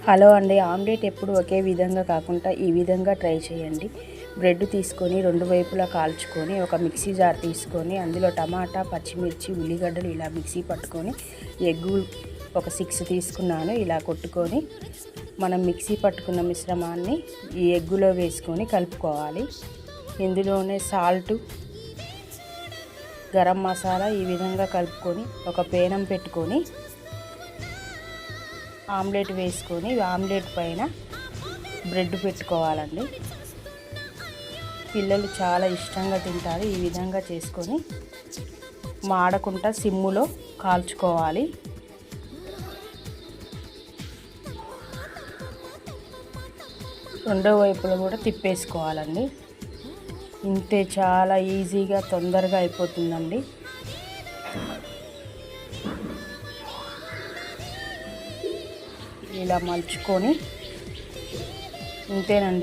Hello అండి, omelette ఎప్పుడు ఒకే విధంగా కాకుండా ఈ విధంగా ట్రై చేయండి. బ్రెడ్ తీసుకొని రెండు వైపులా కాల్చుకొని ఒక మిక్సీ జార్ తీసుకొని అందులో టమాటా, పచ్చిమిర్చి, ఉల్లిగడ్డలు ఇలా మిక్సీ పట్టుకొని ఎగ్గు ఒక 6 తీసుకున్నాను. ఇలా కొట్టుకొని మనం మిక్సీ పట్టుకున్న మిశ్రమాన్ని ఈ ఎగ్గులో వేసుకొని కలుపుకోవాలి. ఇందులోనే సాల్ట్, గరం మసాలా ఈ విధంగా కలుపుకొని ఒక పేనం పెట్టుకొని ఆమ్లెట్ వేసుకొని ఆమ్లెట్ పైన బ్రెడ్ పెట్టుకోవాలండి. పిల్లలు చాలా ఇష్టంగా తింటారు. ఈ విధంగా చేసుకొని మాడకుండా సిమ్ములో కాల్చుకోవాలి. రెండో వైపులో కూడా తిప్పేసుకోవాలండి. ఇంతే, చాలా ఈజీగా తొందరగా అయిపోతుందండి. ఇలా మలుచుకొని ఇంతేనండి.